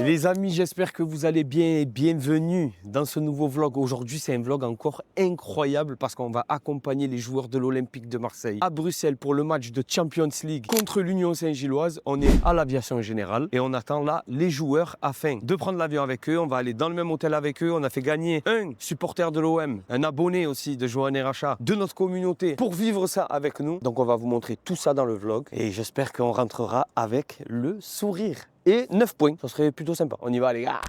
Les amis, j'espère que vous allez bien et bienvenue dans ce nouveau vlog. Aujourd'hui, c'est un vlog encore incroyable parce qu'on va accompagner les joueurs de l'Olympique de Marseille à Bruxelles pour le match de Champions League contre l'Union Saint-Gilloise. On est à l'Aviation Générale et on attend là les joueurs afin de prendre l'avion avec eux. On va aller dans le même hôtel avec eux. On a fait gagner un supporter de l'OM, un abonné aussi de Johan Racha de notre communauté pour vivre ça avec nous. Donc on va vous montrer tout ça dans le vlog et j'espère qu'on rentrera avec le sourire. Et 9 points, ça serait plutôt sympa. On y va les gars.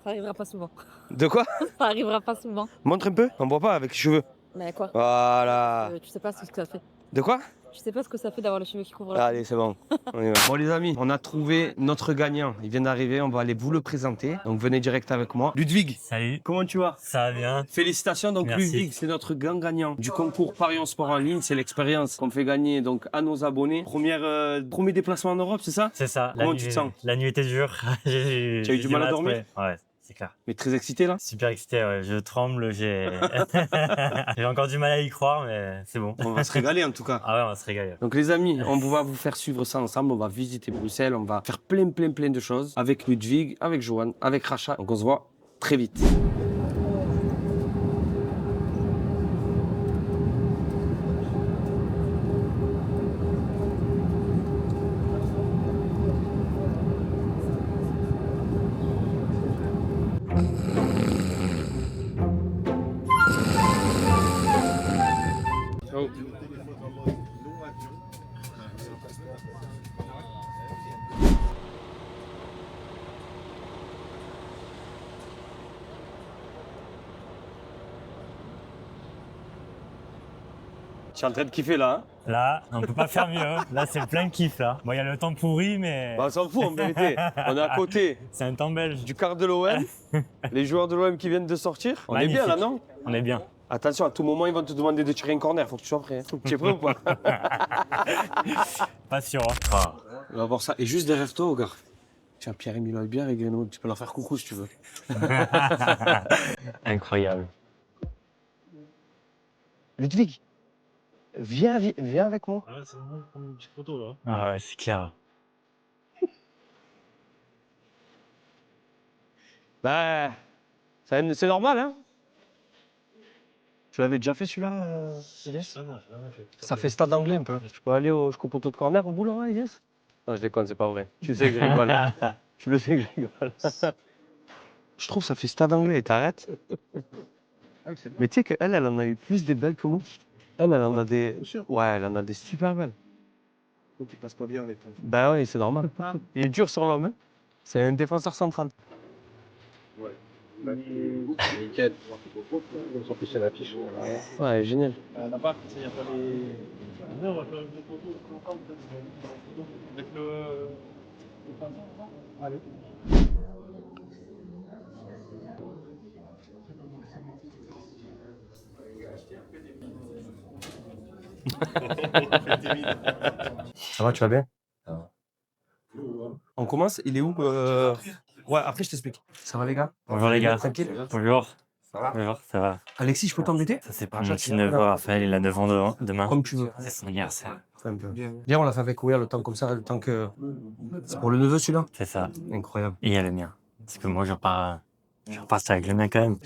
Ça arrivera pas souvent. De quoi? Ça arrivera pas souvent. Montre un peu, on voit pas avec les cheveux. Mais quoi? Voilà. Tu sais pas ce que ça fait. De quoi? Tu sais pas ce que ça fait d'avoir les cheveux qui couvrent la Allez, c'est bon. On y va. Bon les amis, on a trouvé notre gagnant. Il vient d'arriver, on va aller vous le présenter. Donc venez direct avec moi. Ludwig, Salut, comment tu vas? ça va bien? Félicitations, donc Merci. Ludwig, c'est notre grand gagnant du concours Paris en sport en ligne. C'est l'expérience qu'on fait gagner donc à nos abonnés. Premier déplacement en Europe, c'est ça? C'est ça. Comment tu te sens? La nuit était dure. J'ai Tu as eu du mal à dormir? Ouais, c'est clair. Mais très excité là? Super excité, ouais. Je tremble, j'ai encore du mal à y croire, mais c'est bon. On va se régaler en tout cas. Ah ouais, on va se régaler. Donc les amis, on va vous faire suivre ça ensemble, on va visiter Bruxelles, on va faire plein de choses avec Ludwig, avec Johan, avec Racha. Donc on se voit très vite. Ciao. Tu es en train de kiffer là, hein? Là, on peut pas faire mieux. Là, c'est plein de kiff, là. Bon, il y a le temps pourri, mais Bah, on s'en fout en vérité. On est à côté c'est un temps belge. du quart de l'OM, les joueurs de l'OM qui viennent de sortir. On est bien là, non? On est bien. Attention, à tout moment, ils vont te demander de tirer un corner, faut que tu sois prêt. Tu es prêt ou pas? Pas sûr. Hein. On va voir ça. Et juste derrière toi, regarde. Tiens, Pierre-Emile Hojbjerg et Greno, tu peux leur faire coucou si tu veux. Incroyable. Ludwig, viens avec moi. Ah, c'est bon, prendre une petite photo là. Ah ouais, c'est clair. Bah, c'est normal, hein? Tu l'avais déjà fait celui-là, Yes? Ah non, j'ai jamais fait. Ça fait stade anglais un peu. Je peux aller jusqu'au poteau de corner au bout là, Yes? Non, je déconne, c'est pas vrai. Tu sais que je rigole. Tu le sais que je rigole. Je trouve que ça fait stade anglais, t'arrêtes. Mais tu sais qu'elle, elle en a eu plus des belles que nous. Elle en a des. Bien sûr. Ouais, elle en a des super belles. Donc il passe pas bien les temps. Bah oui, c'est normal. Il est dur sur l'homme, hein? C'est un défenseur central. Ouais. Nickel. On s'en fiche à l'affiche. Ouais, génial. Là-bas, il n'y a pas les. Non, on va faire une petite photo ensemble, avec le. Allez. Ça va, tu vas bien? On commence, il est où Ouais, après je t'explique. Ça va les gars? Bonjour les gars. Tranquille? Bonjour. Ça va? Bonjour, ça va. Alexis, je peux t'embêter? Ça, c'est pour mon petit neveu Raphaël, il a 9 ans demain. Comme tu veux. C'est son anniversaire. Fais un peu. Viens, on l'a fait avec Ouya le temps comme ça, le temps que... C'est pour le neveu celui-là? C'est ça. Incroyable. Et il y a le mien. Parce que moi, je repars avec le mien quand même.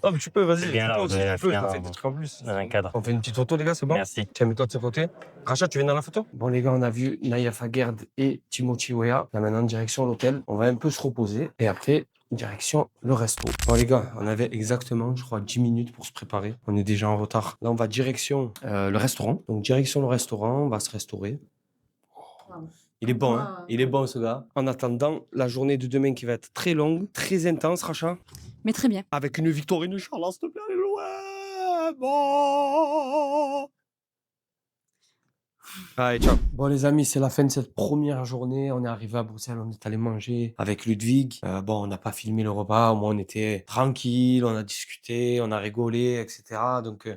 Oh mais tu peux, vas-y. C'est bien, là, Tu vous avez la peux, faire, t'as fait hein. des trucs en plus. Dans un cadre. On fait une petite photo les gars, c'est bon? Merci. Tiens, mets-toi de ce côté. Racha, tu viens dans la photo? Bon les gars, on a vu Naya Fagerd et Timothy Weah. Là maintenant, direction l'hôtel. On va un peu se reposer. Et après, direction le resto. Bon les gars, on avait exactement, je crois, 10 minutes pour se préparer. On est déjà en retard. Là, on va direction le restaurant. Donc direction le restaurant, on va se restaurer. Il est bon, hein? Il est bon ce gars. En attendant, la journée de demain qui va être très longue, très intense, Racha. Mais très bien. Avec une victoire et une Charles, s'il te plaît, alléluia. Bon. Allez, ciao. Bon, les amis, c'est la fin de cette première journée. On est arrivé à Bruxelles, on est allé manger avec Ludwig. Bon, on n'a pas filmé le repas, au moins on était tranquille, on a discuté, on a rigolé, etc. Donc,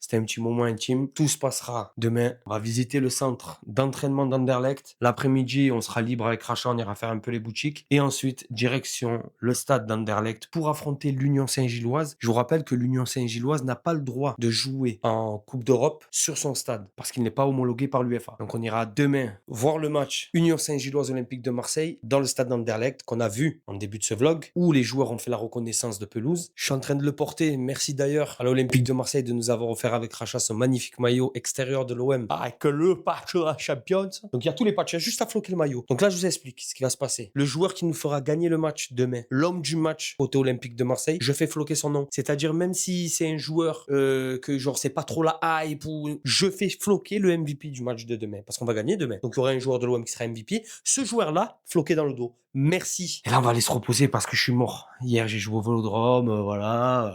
C'était un petit moment intime. Tout se passera demain. On va visiter le centre d'entraînement d'Anderlecht. L'après-midi, on sera libre avec Racha, on ira faire un peu les boutiques. Et ensuite, direction le stade d'Anderlecht pour affronter l'Union Saint-Gilloise. Je vous rappelle que l'Union Saint-Gilloise n'a pas le droit de jouer en Coupe d'Europe sur son stade parce qu'il n'est pas homologué par l'UEFA. Donc on ira demain voir le match Union Saint-Gilloise Olympique de Marseille dans le stade d'Anderlecht qu'on a vu en début de ce vlog où les joueurs ont fait la reconnaissance de pelouse. Je suis en train de le porter. Merci d'ailleurs à l'Olympique de Marseille de nous avoir offert avec Racha ce magnifique maillot extérieur de l'OM avec le patch de la Champions. Donc il y a tous les patchs, il y a juste à floquer le maillot. Donc là je vous explique ce qui va se passer. Le joueur qui nous fera gagner le match demain, l'homme du match côté Olympique de Marseille, je fais floquer son nom. C'est-à-dire même si c'est un joueur que genre c'est pas trop la hype ou je fais floquer le MVP du match de demain parce qu'on va gagner demain. Donc il y aura un joueur de l'OM qui sera MVP. Ce joueur-là, floqué dans le dos. Merci. Et là on va aller se reposer parce que je suis mort. Hier j'ai joué au Vélodrome, voilà.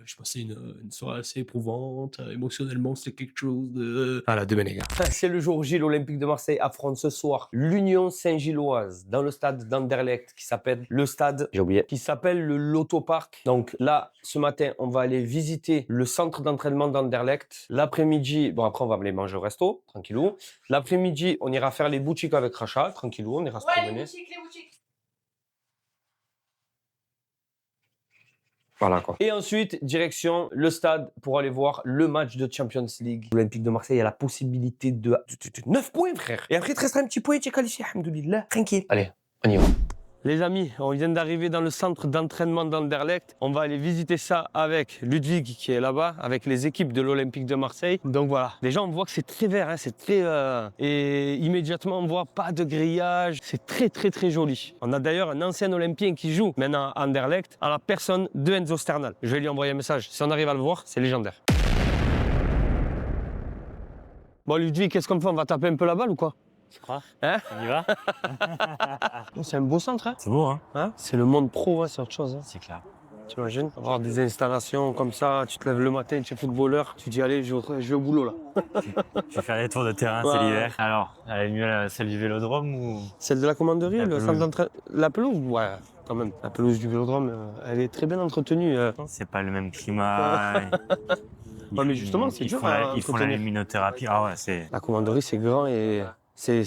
Je passais une soirée assez éprouvante. Émotionnellement, c'était quelque chose de... Voilà, demain, les gars. C'est le jour J, l'Olympique de Marseille affronte ce soir l'Union Saint-Gilloise dans le stade d'Anderlecht qui s'appelle le stade, j'ai oublié, qui s'appelle le Lotto Park. Donc là, ce matin, on va aller visiter le centre d'entraînement d'Anderlecht. L'après-midi, bon, après, on va aller manger au resto, tranquillou. L'après-midi, on ira faire les boutiques avec Racha, tranquillou, on ira se promener. les boutiques. Voilà quoi. Et ensuite, direction le stade pour aller voir le match de Champions League. L'Olympique de Marseille a la possibilité de 9 points, frère. Et après, il te restera un petit point et tu es qualifié. Alhamdoulilah. Tranquille. Allez, on y va. Les amis, on vient d'arriver dans le centre d'entraînement d'Anderlecht. On va aller visiter ça avec Ludwig qui est là-bas, avec les équipes de l'Olympique de Marseille. Donc voilà, déjà on voit que c'est très vert, hein, c'est très... Et immédiatement on voit pas de grillage, c'est très joli. On a d'ailleurs un ancien Olympien qui joue maintenant à Anderlecht, à la personne de Enzo Sternal. Je vais lui envoyer un message, si on arrive à le voir, c'est légendaire. Bon Ludwig, qu'est-ce qu'on fait? On va taper un peu la balle ou quoi? Tu crois? Hein? On y va? C'est un beau centre, hein? C'est beau, hein? Hein? C'est le monde pro, hein, c'est autre chose. Hein. C'est clair. Tu imagines? Avoir des installations comme ça, tu te lèves le matin, tu es footballeur, tu dis allez, je vais au boulot là. Je vais faire les tours de terrain, c'est l'hiver. Alors, elle est mieux celle du Vélodrome ou... Celle de la commanderie, La le pelouse. centre d'entraînement. La pelouse, ouais, quand même. La pelouse du Vélodrome, elle est très bien entretenue. C'est pas le même climat. Ouais, mais justement, c'est dur à Ils font la entretenir. luminothérapie. Ah ouais, c'est... La commanderie, c'est grand et c'est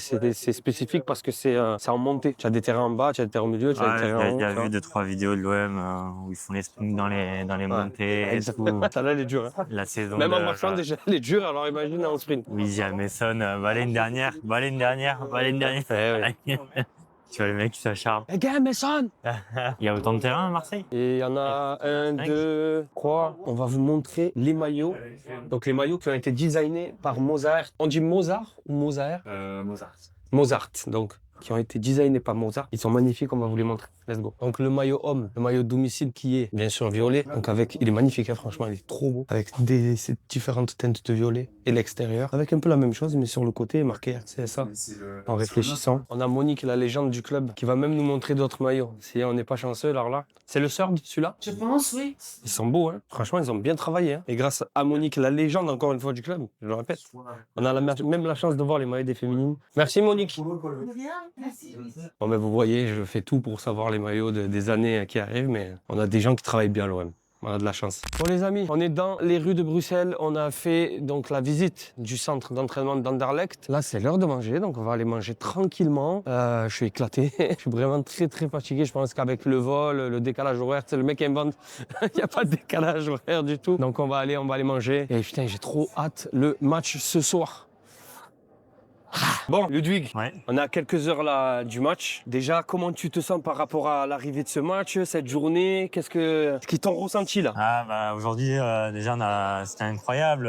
spécifique parce que c'est en montée. Tu as des terrains en bas, tu as des terrains au milieu, tu as des terrains en haut. J'ai tu vois. vu 2-3 vidéos de l'OM où ils font les sprints dans les montées. Et tout. Ça là, elle est dure. Hein. La saison Même de... en marchant, déjà, elle est dure, alors imagine en sprint. Oui, Mason, l'année dernière. Tu vois le mec qui s'acharne. Les gars, Mason! Il y a autant de terrain à Marseille? Et il y en a 1, 2, 3. On va vous montrer les maillots. Donc les maillots qui ont été designés par Mozart. On dit Mozart ou Mozart? Mozart. Mozart, donc, qui ont été designés par Mozart. Ils sont magnifiques, on va vous les montrer. Let's go. Donc le maillot homme, le maillot domicile qui est bien sûr violet. Donc il est magnifique, hein, franchement, il est trop beau. Avec ces différentes teintes de violet et l'extérieur. Avec un peu la même chose, mais sur le côté marqué CSA. En réfléchissant. On a Monique, la légende du club, qui va même nous montrer d'autres maillots. Si on n'est pas chanceux, alors là. C'est le Surd, celui-là? Je pense, oui. Ils sont beaux, hein. Franchement, ils ont bien travaillé. Hein. Et grâce à Monique, la légende, encore une fois, du club, je le répète, on a même la chance de voir les maillots des féminines. Merci Monique. Merci. Bon, mais vous voyez, je fais tout pour savoir les maillots des années qui arrivent, mais on a des gens qui travaillent bien à l'OM. On a de la chance. Bon les amis, on est dans les rues de Bruxelles. On a fait donc la visite du centre d'entraînement d'Anderlecht. Là, c'est l'heure de manger, donc on va aller manger tranquillement. Je suis éclaté. Je suis vraiment très fatigué. Je pense qu'avec le vol, le décalage horaire, c'est le mec qui invente. Il n'y a pas de décalage horaire du tout. Donc on va aller manger. Et putain, j'ai trop hâte. Le match ce soir. Bon, Ludwig, Ouais. on est à quelques heures là du match. Déjà, comment tu te sens par rapport à l'arrivée de ce match, cette journée? Qu'est-ce qu'ils t'ont ressenti là? Ah bah aujourd'hui déjà c'était incroyable.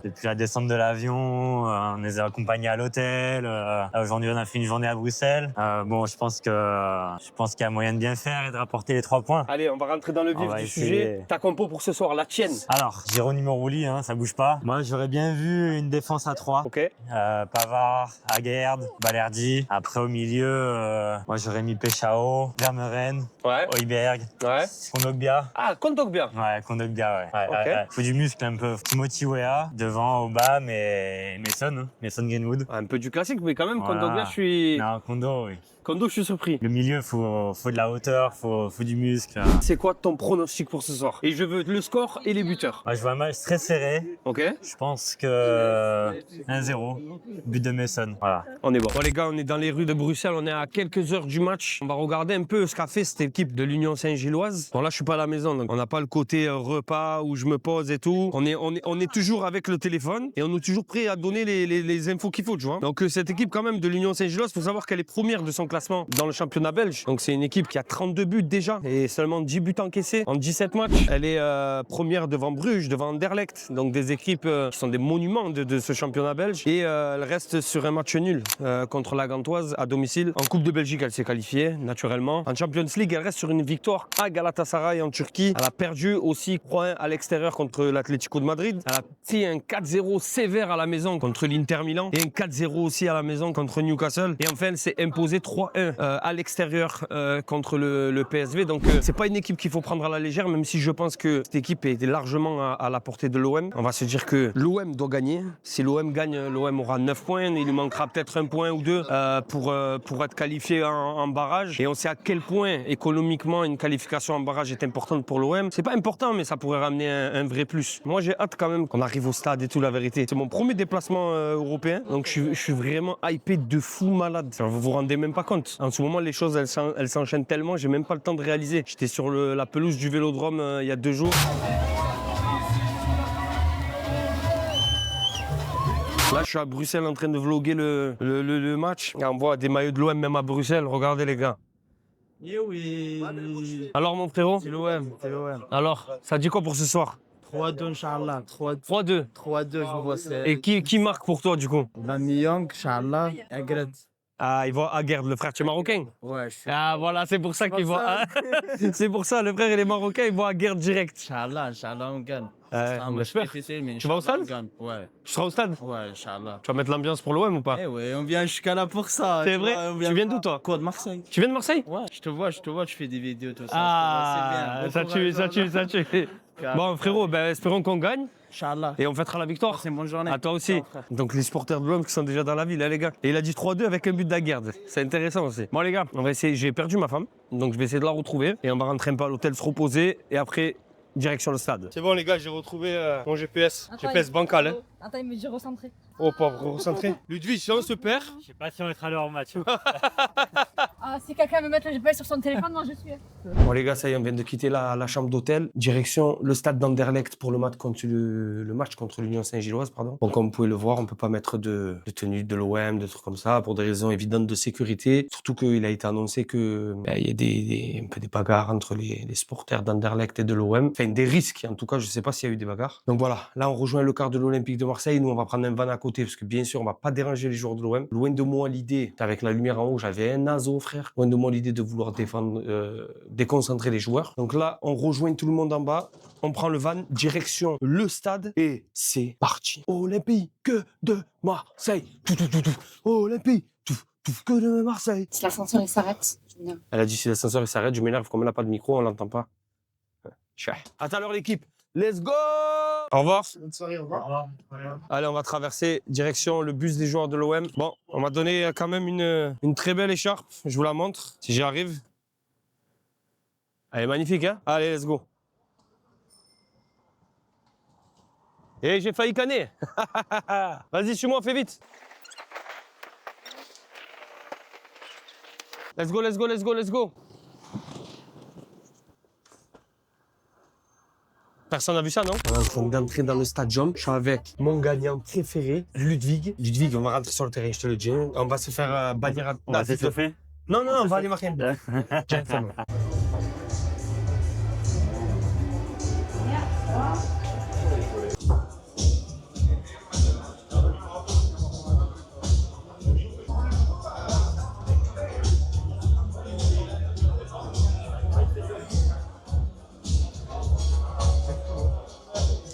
Depuis la descente de l'avion, on les a accompagnés à l'hôtel. Là, aujourd'hui on a fait une journée à Bruxelles. Bon, je pense qu'il y a moyen de bien faire et de rapporter les 3 points. Allez, on va rentrer dans le On vif va du essayer. sujet. Ta compo pour ce soir, la tienne. Alors, Jérôme Rouli, hein, ça bouge pas. Moi j'aurais bien vu une défense à 3. Ok. Pavard, Pavard, Aguerd, Balerdi. Après, au milieu, moi, j'aurais mis Peshao, Vermeuren, Ouais. Højbjerg, Ouais. Kondogbia. Ah, Kondogbia. Ouais, Kondogbia, ouais. Ok. Faut du muscle un peu. Timothy Weah, devant, au bas, mais Mason, hein. Mason Greenwood. Un peu du classique, mais quand même, Voilà. Kondogbia, je suis... Non, Kondo, oui. Kondo, je suis surpris. Le milieu, faut de la hauteur, faut du muscle. C'est quoi ton pronostic pour ce soir? Et je veux le score et les buteurs. Moi, je vois un match très serré. Ok. Je pense que 1-0, but de Mason. Voilà. On est bon. Bon les gars, on est dans les rues de Bruxelles, on est à quelques heures du match. On va regarder un peu ce qu'a fait cette équipe de l'Union Saint-Gilloise. Bon là, je suis pas à la maison, donc on n'a pas le côté repas où je me pose et tout. On est toujours avec le téléphone et on est toujours prêt à donner les infos qu'il faut, tu vois. Donc cette équipe quand même de l'Union Saint-Gilloise, faut savoir qu'elle est première de son classement dans le championnat belge. Donc c'est une équipe qui a 32 buts déjà et seulement 10 buts encaissés en 17 matchs. Elle est première devant Bruges, devant Anderlecht. Donc des équipes qui sont des monuments de ce championnat belge. Et elle reste sur un match nul contre la Gantoise à domicile. En Coupe de Belgique, elle s'est qualifiée naturellement. En Champions League, elle reste sur une victoire à Galatasaray en Turquie. Elle a perdu aussi 3-1 à l'extérieur contre l'Atlético de Madrid. Elle a pris un 4-0 sévère à la maison contre l'Inter Milan et un 4-0 aussi à la maison contre Newcastle. Et enfin, elle s'est imposée 3-1 à l'extérieur contre le PSV. Donc c'est pas une équipe qu'il faut prendre à la légère, même si je pense que cette équipe est largement à la portée de l'OM. On va se dire que l'OM doit gagner. Si l'OM gagne, l'OM aura 9 points. Il lui manquera peut-être un point ou deux pour être qualifié en barrage. Et on sait à quel point économiquement une qualification en barrage est importante pour l'OM. C'est pas important, mais ça pourrait ramener un vrai plus. Moi j'ai hâte quand même qu'on arrive au stade et tout, la vérité. C'est mon premier déplacement européen, donc je suis vraiment hypé de fou malade. Enfin, vous vous rendez même pas compte. En ce moment, les choses elles s'enchaînent tellement, j'ai même pas le temps de réaliser. J'étais sur la pelouse du Vélodrome il y a 2 jours. Là, je suis à Bruxelles en train de vlogger le match. Et on voit des maillots de l'OM même à Bruxelles. Regardez les gars. Oui. Alors mon frérot, C'est l'OM, c'est l'OM. alors, ça dit quoi pour ce soir? 3-2, Inch'Allah. 3-2. 3-2, je vois c'est. Et qui marque pour toi du coup? Bami Young, Inch'Allah. Agred. Ah, il voit Aguerd, le frère, tu es marocain? Ouais, je suis. Ah voilà, c'est pour ça qu'il pour voit. ça. C'est pour ça, le frère il est marocain, il voit Aguerd direct. Inch'Allah, Inch'Allah, on gagne. On l'espère. Tu vas au stade? Ouais. Tu seras au stade? Ouais, Inch'Allah. Tu vas mettre l'ambiance pour l'OM ou pas? Eh ouais, on vient jusqu'à là pour ça. C'est tu vrai? vois, on Tu viens d'où, toi? Quoi, de Marseille? Tu viens de Marseille? Ouais, je te vois, tu fais des vidéos, tout ça. Ah, je te vois, c'est bien. ça tue, ça tue. Bon frérot, ben, espérons qu'on gagne Inch'Allah. et on fêtera la victoire. C'est une bonne journée. À toi aussi. Donc les supporters de l'OM qui sont déjà dans la ville, hein, les gars. Et il a dit 3-2 avec un but d'Aguerd. C'est intéressant aussi. Bon les gars, on va essayer. J'ai perdu ma femme, donc je vais essayer de la retrouver et on va rentrer un peu à l'hôtel, se reposer et après direction le stade. C'est bon les gars, j'ai retrouvé mon GPS. Attends, GPS bancal. Hein. Attends, il me dit recentrer. Oh pauvre, recentré. Ludwig, si on se perd. Je sais pas si on est allé en match. Ah, si quelqu'un veut mettre le GPS sur son téléphone, moi je suis. Bon les gars, ça y est, on vient de quitter la chambre d'hôtel. Direction le stade d'Anderlecht pour le match contre l'Union Saint-Gilloise, pardon. Donc comme vous pouvez le voir, on peut pas mettre de tenue de l'OM, de trucs comme ça, pour des raisons évidentes de sécurité. Surtout qu'il a été annoncé que il y a un peu des bagarres entre les supporters d'Anderlecht et de l'OM. Enfin des risques, en tout cas, je sais pas s'il y a eu des bagarres. Donc voilà, là on rejoint le quart de l'Olympique de Marseille. Nous on va prendre un van à côté parce que bien sûr on va pas déranger les joueurs de l'OM. Loin de moi l'idée, avec la lumière en haut, j'avais un naso frère. Loin de moi l'idée de vouloir déconcentrer les joueurs. Donc là, on rejoint tout le monde en bas, on prend le van, direction le stade et c'est parti. Olympique de Marseille. Olympique de Marseille. Si l'ascenseur il s'arrête, je m'énerve. Elle a dit si l'ascenseur il s'arrête, je m'énerve comme elle n'a pas de micro, on l'entend pas. À tout à l'heure l'équipe. Let's go! Au revoir. Bonne soirée, au revoir. Allez, on va traverser direction le bus des joueurs de l'OM. Bon, on m'a donné quand même une très belle écharpe. Je vous la montre, si j'y arrive. Elle est magnifique, hein? Allez, let's go. Et j'ai failli canner. Vas-y, suis-moi, fais vite. Let's go, let's go, let's go, let's go. Personne n'a vu ça, non? On est en train d'entrer dans le stadium. Je suis avec mon gagnant préféré, Ludwig. Ludwig, on va rentrer sur le terrain, je te le dis. On va se faire bannir à... On va s'échauffer. Non, on va aller marquer un but. Directement.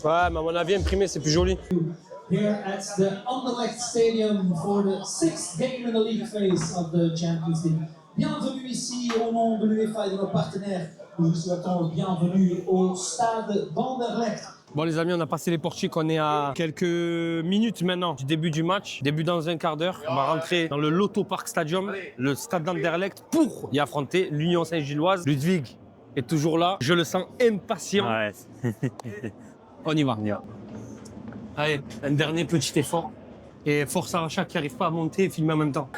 Ouais, mais à mon avis, imprimé, c'est plus joli. here at the Anderlecht Stadium for the 6th game in the league phase of the Champions League. Bienvenue ici au nom de l'UEFA et de nos partenaires. Nous vous souhaitons bienvenue au stade d'Anderlecht. Bon les amis, on a passé les portiques, on est à quelques minutes maintenant du début du match. Début dans un quart d'heure. On va rentrer dans le Lotto Park Stadium, le stade d'Anderlecht, pour y affronter l'Union Saint-Gilloise. Ludwig est toujours là, je le sens impatient. Ouais. On y va. On y va. Allez, un dernier petit effort. Et force à Racha qui n'arrive pas à monter et filmer en même temps.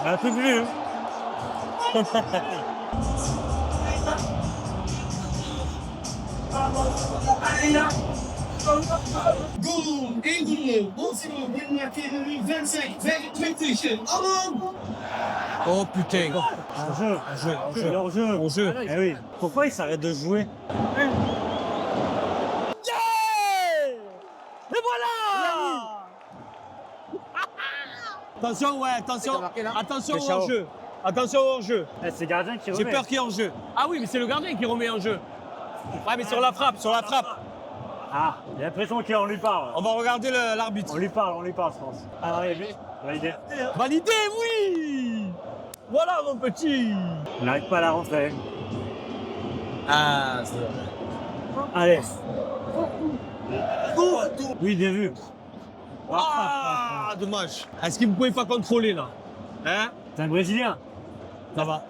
Un peu plus. Goal, England, Bosnie, Denmark, 25, 20, Oh putain. En jeu. Eh oui. Pourquoi il s'arrête de jouer? Et voilà. Attention, ouais, attention. Attention au hors-jeu. Attention au hors-jeu. Eh, c'est le gardien qui remet. J'ai peur qu'il y ait hors-jeu. Ah oui, mais c'est le gardien qui remet en jeu. Ouais, mais sur la frappe, sur la frappe. Ah, j'ai l'impression qu'on lui parle. On va regarder l'arbitre. On lui parle, je pense. Ah oui, validé. Validé, oui. Voilà, mon petit. On n'arrive pas à la rentrée. Ah, c'est Allez. Oui, bien vu. Ah, dommage. Est-ce que vous pouvez pas contrôler, là? Hein? C'est un Brésilien. Ça va.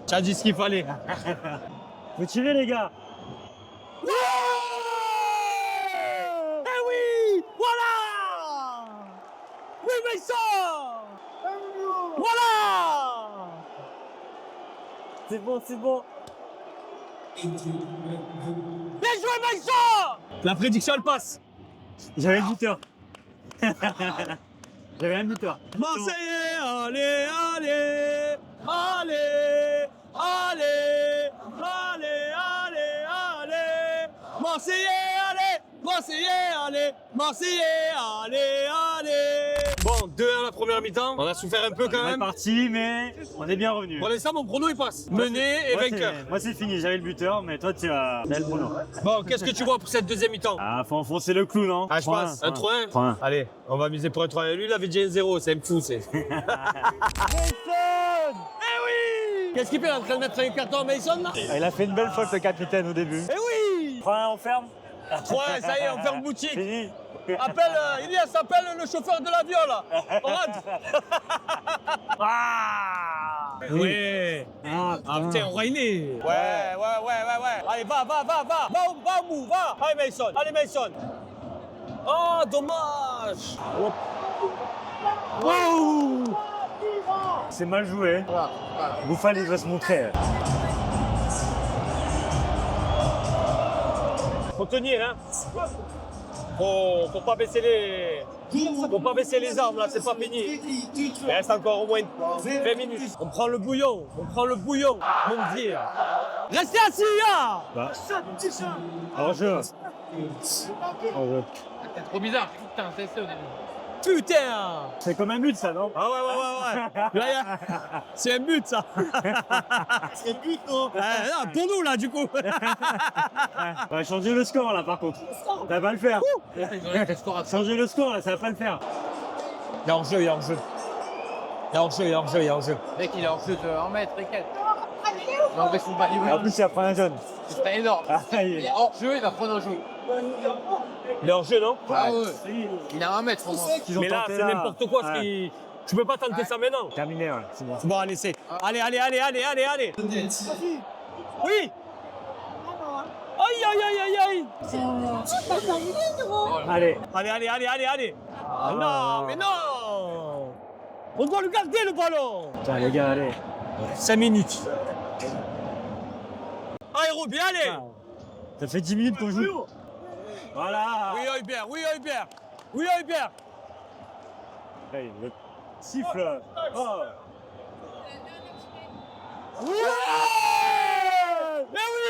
Tu as dit ce qu'il fallait. Faut tirer, les gars. Eh oui! Voilà! Oui, Mason! Voilà! C'est bon. Bien joué, Mason! La prédiction, elle passe. J'avais un buteur. Marseillais, allez, allez! Allez! Allez! Allez, allez, allez! Marseillais, allez! Marseillais, allez! Marseillais, allez, allez! Bon, 2-1 la première mi-temps. On a souffert un peu quand On est même. parti, mais on est bien revenu. Pour l'instant, mon prono, il passe. Mené et vainqueur. Moi, c'est fini. J'avais le buteur, mais toi, tu as le prono. Bon, qu'est-ce que tu vois pour cette deuxième mi-temps? Ah, faut enfoncer le clou, non? Ah, je pense. Un 3-1. 3-1. Allez, on va miser pour un 3-1. Lui, il avait déjà un 0, c'est un fou, c'est. Mason! Eh oui! Qu'est-ce qu'il fait? Il est en train de mettre un carton à Mason, là? Il a fait une belle faute, le capitaine, au début. Eh oui! 3-1, on ferme. 3-1, ça y est, on ferme boutique. Fini. Appelle, Ilias, appelle le chauffeur de l'avion, là. On rentre. Ah! Oui. Ah, putain, Riley. Ouais. Allez, va. Va au bout, va. Allez, Mason. Oh, dommage. Wow. C'est mal joué. Bouffal, il va se montrer. Faut tenir, hein. Faut pas baisser les armes, là, c'est pas fini. Il reste encore au moins 20 minutes. On prend le bouillon, mon Dieu. Restez assis, là. Hors-jeu. C'est trop bizarre. Putain, c'est ça au début. Putain. C'est comme un but, ça, non? Ah ouais. C'est un but, ça. C'est un but, non? Non, pour nous, là, du coup. On va changer le score, là, par contre. Ça va pas le faire. Changer le score, là, ça va pas le faire. Il y a hors-jeu. Mec, il est en jeu de 1 mètre et 4. Il va enlever son ballon. En plus, il va prendre un jaune. C'est pas énorme. Il est hors jeu, il va prendre un jeu. Il est hors-jeu, non? Ah ouais. Il a 1 mètre pour moi. Qu'ils ont Mais là, tenté c'est n'importe quoi. Ce qui... Tu peux pas tenter ça maintenant. Terminé, ouais, c'est bon. Bon, allez, c'est. Allez. Oui. Aïe. Allez. Non, mais non. On doit le garder, le ballon. Putain, les gars, allez. 5 minutes. Aéro, bien, allez. Ça fait 10 minutes qu'on joue. Voilà. Oui, Hubert. Hey, le siffle. Oh. Ouais. Mais oui.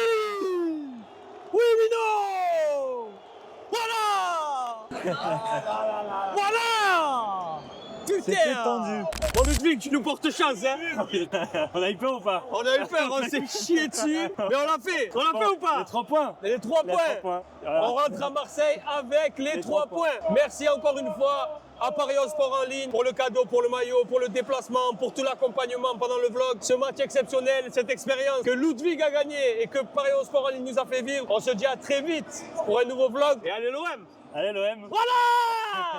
Oui, non. Voilà. Voilà. C'était Putain. tendu. Bon Ludwig, tu nous portes chance, hein. On a eu peur ou pas? On a eu peur, on s'est chié dessus, mais on l'a fait. On l'a fait ou pas? Les 3 points. Les 3 Les points. 3 points. Voilà. On rentre à Marseille avec les 3 points. Merci encore une fois à Parions Sport en ligne pour le cadeau, pour le maillot, pour le déplacement, pour tout l'accompagnement pendant le vlog. Ce match exceptionnel, cette expérience que Ludwig a gagné et que Parions Sport en ligne nous a fait vivre. On se dit à très vite pour un nouveau vlog. Et allez l'OM! Allez l'OM. Voilà!